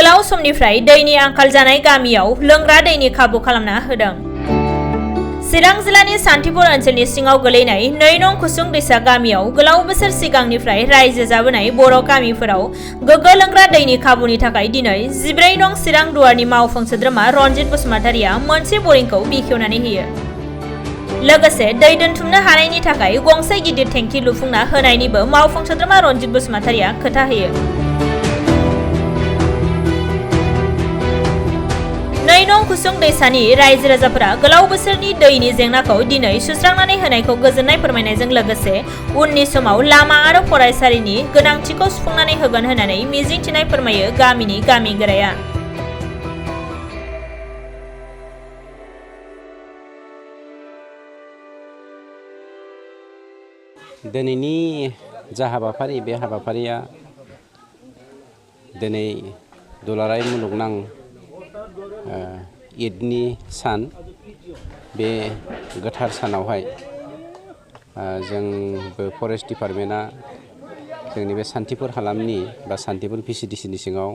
गोलाव समनिफ्राय दैनि आंखाल जानाय गामियाव लोंग्रा दैनि खाबु खालामना होदों। चिरां जिल्लानि सान्थिपुर ओनसोलनि सिङाव गोलैनाय 2 नं खुसुं दैसा गामियाव गोलाव बोसोर सिगांनिफ्राय रायजो जाबोनाय बर' गामिफोराव गोग्गो लोंग्रा दैनि खाबुनि थाखाय दिनै 14 नं चिरां दुवारनि मावफुं सोद्रोमा रनजित बसुमतारिया मोनसे बरिंखौ बेखेवनानै होयो। लोगोसे दै दोनथुमनो हानायनि थाखाय गंसे गिदिर टेंकि लुफुंना होनायनिबो मावफुं सोद्रोमा रनजित बसुमतारिया खोथा होयो। 2 नं खुसुं दैसानि रायजो राजाफोरा गोलाव बोसोरनि दैनि जेंनाखौ दिनै सुस्रांनानै होनायखौ गोजोननाय फोरमायनायजों लोगोसे उननि समाव लामा आरो फरायसालिनि गोनांथिखौ सुफुंनानै होगोन होननानै मिजिंथिनाय फोरमायो गामिनि गामि गोराया। दिनैनि जा हाबाफारि बे हाबाफारिया दिनै दुलाराय मुलुगनां ईदनि सान बे गोथार सानावहाय जोंबो फरेस्ट डिपार्टमेन्टआ जोंनि बे सान्थिपुर हालामनि बा सान्थिपुर भिसिडिसिनि सिङाव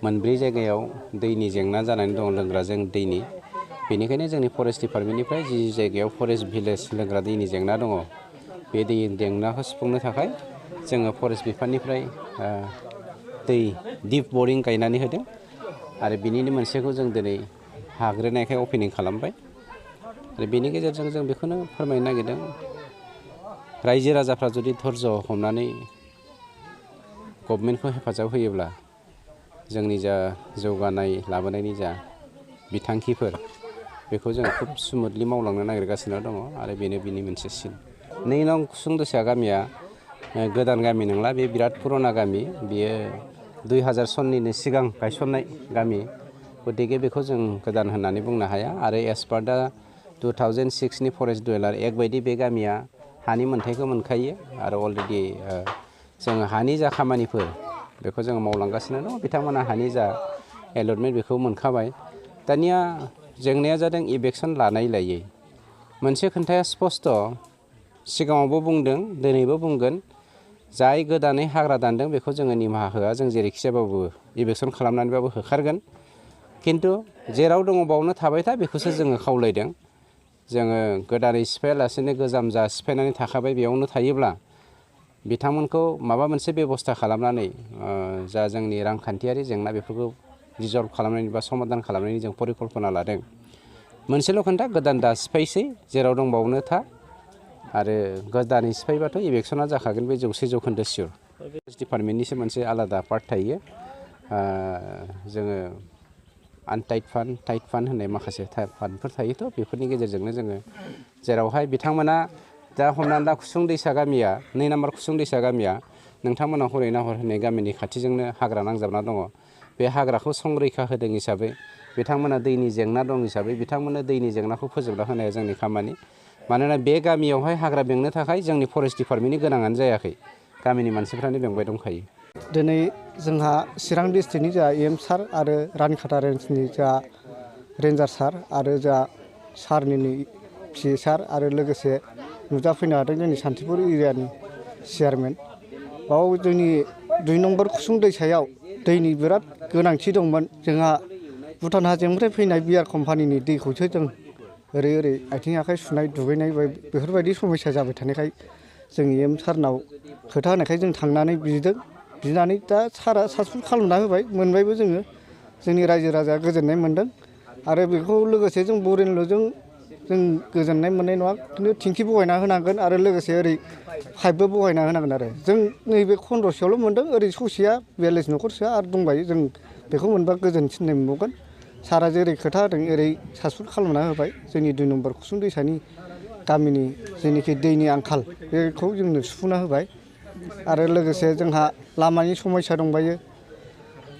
4 जायगायाव दैनि जेंना जानानै दं लोंग्राजों दैनि। बेनिखायनो जोंनि फरेस्ट डिपार्टमेन्टनिफ्राय जि जायगायाव फरेस्ट भिलेज लोंग्रा दैनि जेंना दङ बे दै जेंनाखौ सुफुंनो थाखाय जोङो फरेस्ट बिफाननिफ्राय दै दिप बरिं गायनानै होदों आरो बिनिनो मोनसेखौ जों दिनै हाग्रोनायखाय अपेनिं खालामबाय आरो बेनि गेजेरजों जों बेखौनो फोरमायनो नागिरदों रायजो राजाफ्रा जुदि धैर्य हमनानै गभर्नमेन्टखौ हेफाजाब होयोब्ला जोंनि जा जौगानाय लाबोनायनि जा बिथांखिफोर बेखौ जों खुब स्मुथलि मावलांनो नागिरगासिनो दङ आरो बेनो बिनि मोनसे सिन। 2 नं खुसुं दैसा गामिया गोदान गामि नंला, बे बिराद पुराना गामि। बियो 2000 सननिनो सिगां गायसननाय गामि, गतिके बेखौ जों गोदान होननानै बुंनो हाया आरो एस पार दा 2006नि फरेस्ट डुवेलार एक्ट बायदि बे गामिया हानि मोन्थायखौ मोनखायो आरो अलरेडि जोङो हानि जा खामानिफोर बेखौ जोङो मावलांगासिनो दं। बिथांमोना हानि जा एलटमेन्ट बेखौ मोनखाबाय। दानिया जेंनाया जादों इभेक्सन लानाय लायै। मोनसे खोन्थाया स्पस्ट, सिगाङावबो बुंदों दिनैबो बुंगोन, जाय गोदानै हाग्रा दानदों बेखौ जोङो निमाहा होआ, जों जेरैखिजाबाबो इभेक्सन खालामनानैबाबो होखारगोन। खिन्थु जेराव दङ बावनो थाबाय था बेखौसो जोङो खावलायदों। जोङो गोदानै सिफायालासेनो गोजाम जा सिफायनानै थाखाबाय बेयावनो थायोब्ला बिथांमोनखौ माबा मोनसे बेबस्था खालामनानै जा जोंनि रांखान्थियारि जेंना बेफोरखौ रिजल्भ खालामनायनि बा समाधान खालामनायनि जों परिकल्पना लादों। मोनसेल' खोन्था, गोदान दा सिफायसै, जेराव दं बावनो था आरो गोदानै सिफायबाथ' इभेक्सना जाखागोन, बे 100% सियर। फरेस्ट डिपार्टमेन्टनिसो मोनसे आलादा पार्ट थायो। जोङो आनटाइड फान्ड, टाइड फान्ड होननाय माखासे फान्डफोर थायोथ', बेफोरनि गेजेरजोंनो जोङो जेरावहाय बिथांमोना दा हमनानै ला खुसुं दैसा गामिया 2 नाम्बार खुसुं दैसा गामिया नोंथांमोना हरै नाहर होननाय गामिनि खाथिजोंनो हाग्रा नांजाबना दङ। बे हाग्राखौ संरैखा होदों हिसाबै बिथांमोना दैनि जेंना दं हिसाबै बिथांमोननो दैनि जेंनाखौ फोजोबना होनाया जोंनि खामानि। मानोना बे गामियावहाय हाग्रा बेंनो थाखाय जोंनि फरेस्ट डिपार्टमेन्टनि गोनाङानो जायाखै, गामिनि मानसिफ्रानो बेंबाय दंखायो। दिनै जोंहा चिरां डिस्ट्रिक्टनि जा EM सार आरो रानिखाथा रेन्जनि जा रेन्जार सार आरो जा सारनिनो PA सार आरो लोगोसे नुजाफैनो हादों जोंनि सान्थिपुर एरियानि चेयारमेन। बाव जोंनि 2 नम्बर खुसुं दैसायाव दैनि बिराद गोनांथि दंमोन। जोंहा भुटान हाजोनिफ्राय फैनाय बियार कम्पानिनि दैखौसो जों ओरै आथिं आखाइ सुनाय दुगैनाय बेफोरबायदि समस्या जाबाय थानायखाय जों EM सारनाव खोथा होनायखाय जों थांनानै बिनानै दा सारा साक्सेसफुल खालामना होबाय, मोनबायबो जोङो। जोंनि रायजो राजाया गोजोननाय मोन्दों आरो बेखौ लोगोसे जों बरिंल'जों जों गोजोननाय मोननाय नङा, खिन्थु टेंकि बहायना होनांगोन आरो लोगोसे ओरै पाइपबो बहायना होनांगोन आरो जों नैबे खन्दसेयावल' मोन्दों, ओरै ससेया 42 न'खरसोआ आरो दंबायो। जों बेखौ मोनबा गोजोनसिननाय मोनबावगोन। सारा जेरै खोथा होदों एरै साक्सेसफुल खालामना होबाय। जोंनि 2 नम्बर खुसुं दैसानि गामिनि जेनिखि दैनि आंखाल बेखौ जोंनो सुफुंना होबाय आरो लोगोसे जोंहा लामानि समस्या दंबायो।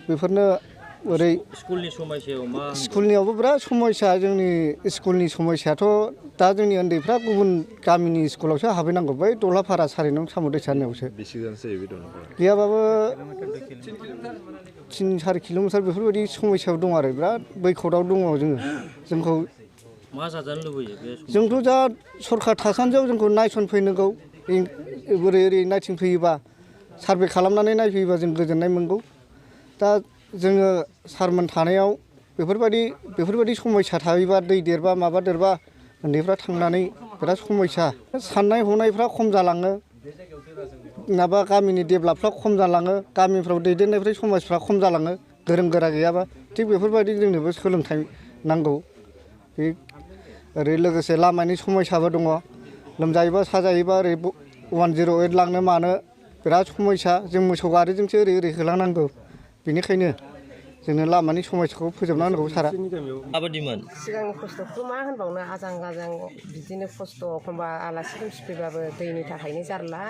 बेफोरनो ओरै स्कुलनियावबो बिराद समस्या। जोंनि स्कुलनि समस्याथ' दा जोंनि उन्दैफ्रा गुबुन गामिनि स्कुलावसो हाबहैनांगौ, बै दलाफारा 4 नं साम' दैसा होननायावसो। गैयाबाबो 3-4 किल'मिटार बेफोरबायदि समस्यायाव दं आरो बिराद बैखथाव दङ जोङो। जोंखौ मा जाजानो लुबैयो बे? जोंथ' दा सरखार थासान्दियाव जोंखौ नायसनफैनांगौ, ओरै नायथिंफैयोबा सार्भे खालामनानै नायफैयोबा जों गोजोननाय मोनगौ। दा जोङो सारमोन थानायाव बेफोरबायदि समस्या थायोबा दै देरबा माबा देरबा उन्दैफ्रा थांनानै बिराद समस्या साननाय हनायफ्रा खम जालाङो नङाबा गामिनि डेभेलपफ्रा खम जालाङो गामिफ्राव दैदेननायफ्रा समाजफ्रा खम जालाङो गोरों गोरा गैयाबा थिग बेफोरबायदि जोंनोबो सोलोंथाइ नांगौ बे ओरै लोगोसे लामानि समस्याबो दङ लोमजायोबा साजायोबा ओरै 108 लांनो मानो बिराद समस्या जों मोसौ गारिजोंसो ओरै होलांनांगौ बेनिखायनो जोंनो लामानि समस्याखौ फोजोबनांगौ सारा माबायदिमोन सिगांनि खस्थ'खौ मा होनबावनो आजां गाजां बिदिनो खस्थ' एखमबा आलासि दुमसि फैबाबो दैनि थाखायनो जारला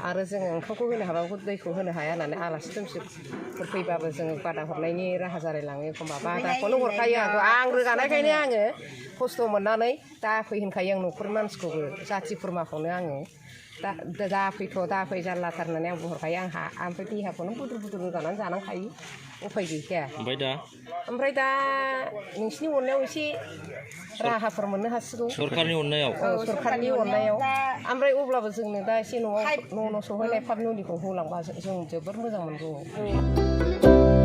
आरो जोङो ओंखामखौ होनो हाबाबो दैखौ होनो हाया होननानै आलासि दुमसिफोर फैबाबो जोङो बादा हरनायनि राहा जालायलाङो एखमबा बादाखौनो हरखायो आं रोगानायखायनो आङो खस्थ' मोननानै दा फै होनखायो आं न'खरनि मानसिखौबो जाथि खुरमाखौनो आङो दा फै जारलाथार होननानै आंबो हरखायो आंहा ओमफ्राय देहाखौनो बुद्रु बुद्रु रोगानानै जानांखायो उफाय गैखाया ओमफ्राय दा नोंसिनि अननायाव एसे राहाफोर मोननो हासिगौ सरखारनि अननायाव सरखारनि अननायाव ओमफ्राय अब्लाबो जोंनो दा एसे न'आव न' सहैनाय पाब मुलिखौ होलांबा जों जोबोर मोजां मोनगौ